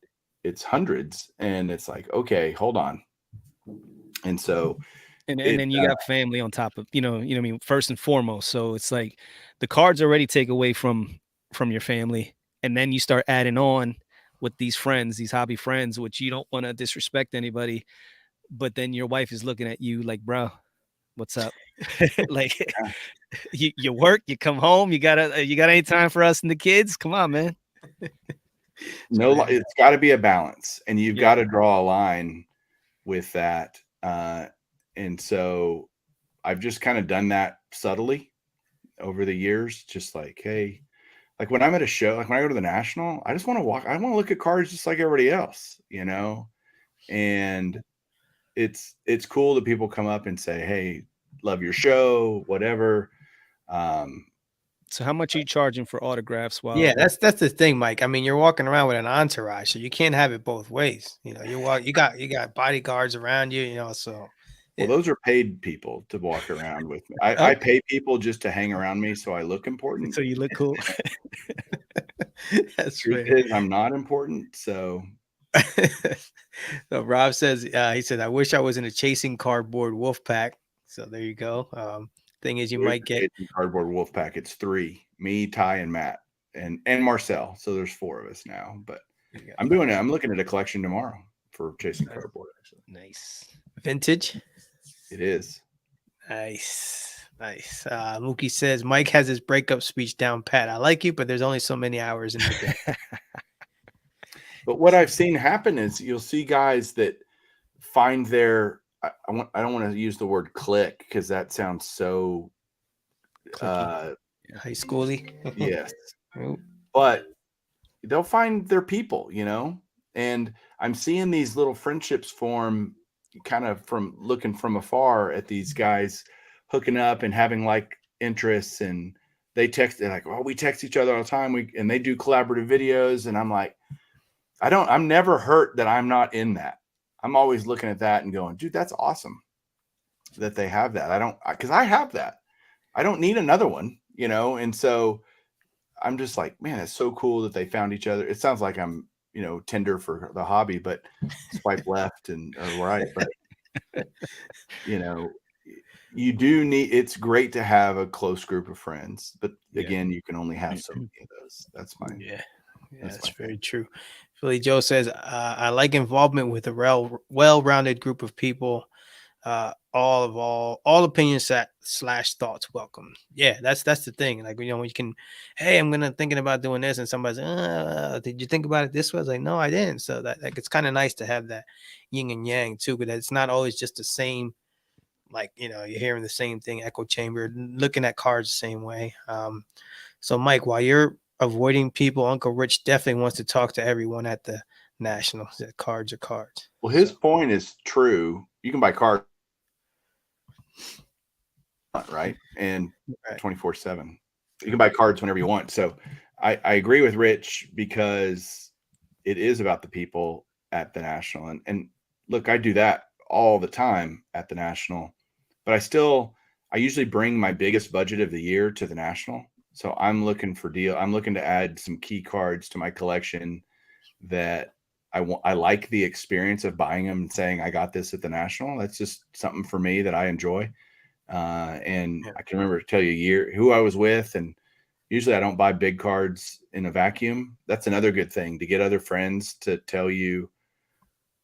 it's hundreds, and it's like, okay, hold on. And so And it, then you got family on top of, what I mean, first and foremost. So it's like the cards already take away from your family, and then you start adding on with these friends, these hobby friends, which you don't want to disrespect anybody, but then your wife is looking at you like, bro, What's up? Like you work, you come home, you got any time for us and the kids? Come on, man. No, it's got to be a balance, and you've Yeah. got to draw a line with that. And so I've just kind of done that subtly over the years, just like, hey, like when I'm at a show, like when I go to the National, I just want to walk. I want to look at cards just like everybody else, and it's cool that people come up and say, hey, love your show, whatever. Um, So how much are you charging for autographs Yeah, while that's the thing, Mike. I mean, you're walking around with an entourage, so you can't have it both ways. You got bodyguards around you, so well, it, those are paid people to walk around with me. I okay. pay people just to hang around me so I look important. so you look cool? That's Truth fair. is, I'm not important. So So Rob says, he said, I wish I was in a chasing cardboard wolf pack. So there you go. Thing is, you there's might the get. Chasing Cardboard Wolf Pack. It's three: me, Ty, and Matt, and Marcel. So there's four of us now. But You got I'm doing it. I'm looking at a collection tomorrow for Chasing Cardboard. Actually, Nice. vintage. it is. Nice, nice. Mookie says Mike has his breakup speech down pat. I like you, but there's only so many hours in the day. But what I've seen happen is you'll see guys that find their. I don't want to use the word click because that sounds so. Clicky, high schooly. Yes, Oop. but they'll find their people, and I'm seeing these little friendships form kind of from looking from afar at these guys hooking up and having like interests, and they're like, oh, we text each other all the time, and they do collaborative videos, and I'm like, I'm never hurt that I'm not in that. I'm always looking at that and going, dude, that's awesome that they have that. Because I have that. I don't need another one, and so I'm just like, man, it's so cool that they found each other. It sounds like I'm, Tinder for the hobby, but swipe left and or right. But you know, you do need. It's great to have a close group of friends, but Yeah. again, you can only have so many of those. That's fine. Yeah, yeah, That's that's my very thing. true. Philly Joe says, I like involvement with a well-rounded group of people. All opinions slash thoughts welcome. Yeah, that's the thing. Like, when you can, hey, I'm gonna thinking about doing this, and somebody's, did you think about it this way? I was like, no, I didn't. So that, like, it's kind of nice to have that yin and yang too, because it's not always just the same. Like, you're hearing the same thing, echo chamber, looking at cards the same way. So Mike, while you're avoiding people, Uncle Rich definitely wants to talk to everyone at the National. That cards are cards. Well, his So point is true. You can buy cards, right? And right. 24/7. You can buy cards whenever you want. So I agree with Rich because it is about the people at the National. And look, I do that all the time at the National, but I usually bring my biggest budget of the year to the National. So I'm looking for deal. I'm looking to add some key cards to my collection that I want. I like the experience of buying them and saying I got this at the National. That's just something for me that I enjoy. And Yeah. I can remember to tell you who I was with, and usually I don't buy big cards in a vacuum. That's another good thing to get other friends to tell you.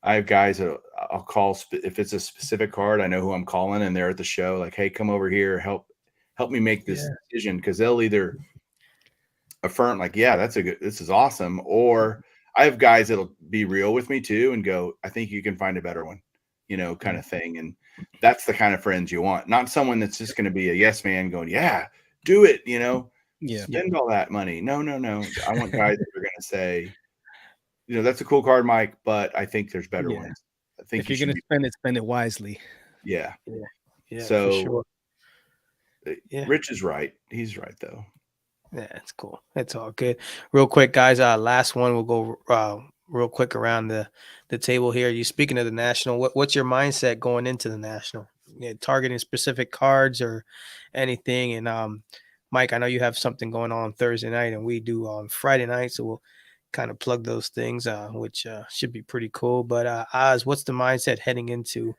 I have guys that I'll call if it's a specific card. I know who I'm calling, and they're at the show. Like, hey, come over here, help me make this Yeah. decision, because they'll either affirm like, yeah, this is awesome, or I have guys that'll be real with me too and go, I think you can find a better one, kind Mhm. of thing. And that's the kind of friends you want, not someone that's just going to be a yes man going, yeah, do it, Yeah. spend all that money. No, no, no. I want guys that are going to say, that's a cool card, Mike, but I think there's better Yeah. ones. I think If you you're should gonna be, spend it wisely. yeah. Yeah. Yeah, for So sure. Yeah. Rich is right. He's right though. Yeah, it's cool. It's all good. Real quick, guys. Last one. We'll go real quick around the table here. You speaking of the National? What's your mindset going into the National? Targeting specific cards or anything? And Mike, I know you have something going on Thursday night, and we do on Friday night, so we'll kind of plug those things, which should be pretty cool. But Oz, what's the mindset heading into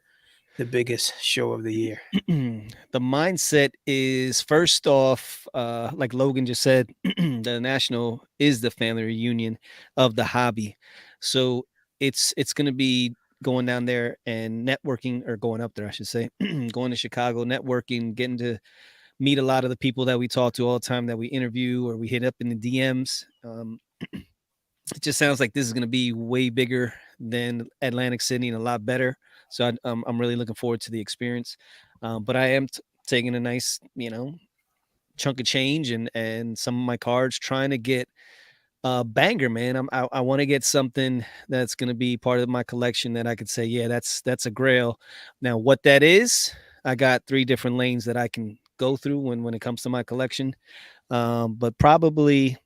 the biggest show of the year? The mindset is, first off, like Logan just said, the National is the family reunion of the hobby. So it's going to be going down there and networking, or going up there, I should say, going to Chicago, networking, getting to meet a lot of the people that we talk to all the time, that we interview or we hit up in the DMs. It just sounds like this is going to be way bigger than Atlantic City and a lot better. So I'm really looking forward to the experience. But I am taking a nice, chunk of change and some of my cards, trying to get a banger, man. I want to get something that's going to be part of my collection that I could say, yeah, that's a grail. Now, what that is, I got 3 different lanes that I can go through when it comes to my collection. But probably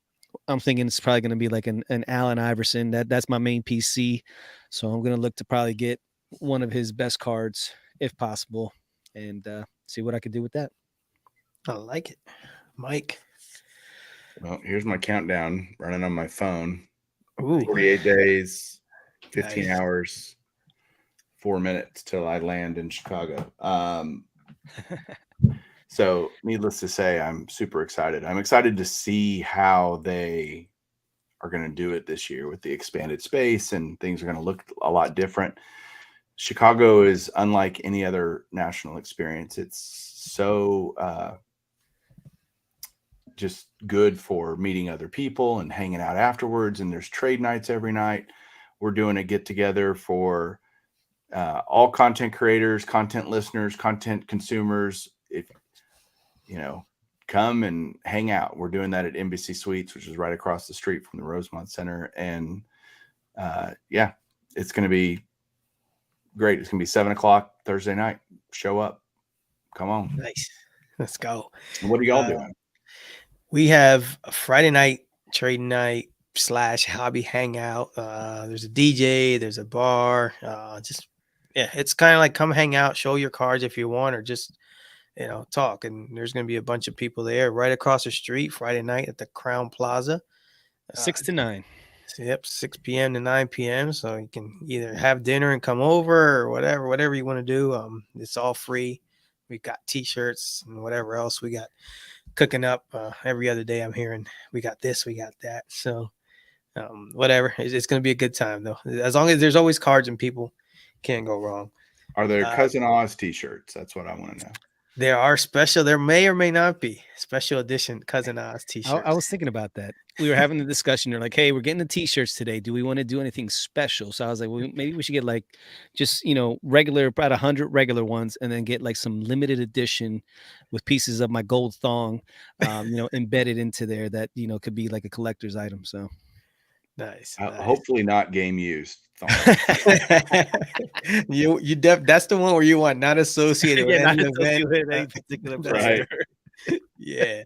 I'm thinking it's probably going to be like an Allen Iverson. That's my main PC. So I'm going to look to probably get one of his best cards if possible, and see what I could do with that. I like it, Mike. Well, here's my countdown running on my phone. Ooh, 48 days, 15 nice. hours, 4 minutes till I land in Chicago. So needless to say, I'm super excited. I'm excited to see how they are going to do it this year with the expanded space, and things are going to look a lot different. Chicago is unlike any other national experience. It's so just good for meeting other people and hanging out afterwards. And there's trade nights every night. We're doing a get together for all content creators, content listeners, content consumers. If come and hang out. We're doing that at Embassy Suites, which is right across the street from the Rosemont Center. And yeah, it's going to be great. It's going to be 7:00 Thursday night. Show up. Come on. Nice. Let's go. And what are y'all doing? We have a Friday night trade night / hobby hangout. There's a DJ, there's a bar. It's kind of like come hang out, show your cards if you want, or just talk. And there's going to be a bunch of people there right across the street Friday night at the Crown Plaza. 6 to 9. Yep, 6 p.m. to 9 p.m. So you can either have dinner and come over, or whatever you want to do. It's all free. We've got T-shirts and whatever else we got cooking up every other day. I'm hearing we got this, we got that. So whatever, it's going to be a good time though. As long as there's always cards and people, can't go wrong. Are there Cousin Oz T-shirts? That's what I want to know. There are special. There may or may not be special edition Cousin Oz T-shirts. I was thinking about that. We were having the discussion. They're like, "Hey, we're getting the T-shirts today. Do we want to do anything special?" So I was like, "Well, maybe we should get like just regular, about 100 regular ones, and then get like some limited edition with pieces of my gold thong, embedded into there that could be like a collector's item." So nice. Hopefully not game used. That's the one where you want not associated with any event. With any particular right. Yeah.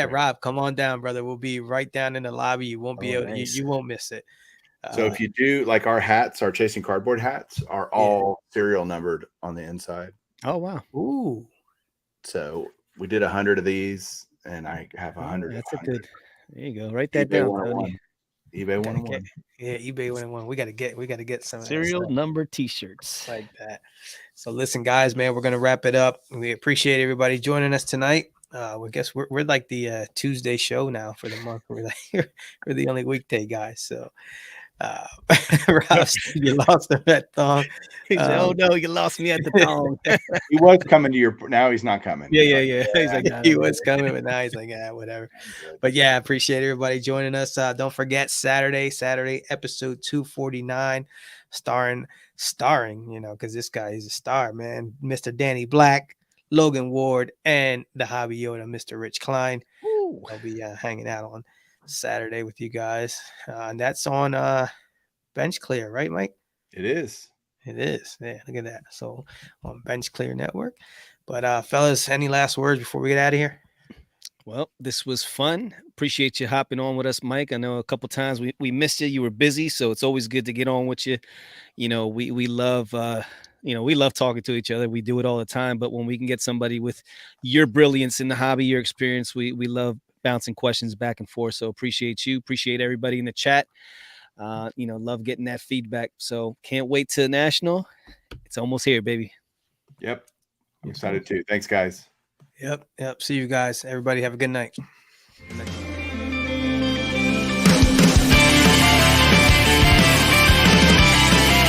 Rob, come on down, brother. We'll be right down in the lobby. You won't be able. Nice. You won't miss it. So if you do, like, our hats, our Chasing Cardboard hats are all serial numbered on the inside. Oh wow. Ooh. So we did 100 of these, and I have 100. That's a good. There you go. Write that down. eBay 101. Yeah, eBay 101. We gotta get some serial number T-shirts like that. So listen, guys, man, we're gonna wrap it up. We appreciate everybody joining us tonight. We guess we're like the Tuesday show now for the month. We're the only weekday guys. So Rob, you lost that thong. He said, "Oh no, you lost me at the thong." He was coming to your. Now he's not coming. Yeah. He's like, he was coming, but now he's like, whatever. But yeah, I appreciate everybody joining us. Don't forget Saturday, episode 249, starring, because this guy is a star, man. Mr. Danny Black, Logan Ward, and the Hobby Yoda, Mr. Rich Klein. I'll be hanging out on Saturday with you guys, and that's on Bench Clear, right, Mike? It is. Yeah, look at that. So on Bench Clear Network. But fellas, any last words before we get out of here? Well, this was fun. Appreciate you hopping on with us, Mike. I know a couple times we missed you. You were busy, so it's always good to get on with you. We love we love talking to each other. We do it all the time, but when we can get somebody with your brilliance in the hobby, your experience, we love bouncing questions back and forth. So appreciate you. Appreciate everybody in the chat. Love getting that feedback. So can't wait to the National. It's almost here, baby. Yep. I'm excited too. Thanks, guys. Yep. See you guys. Everybody have a good night.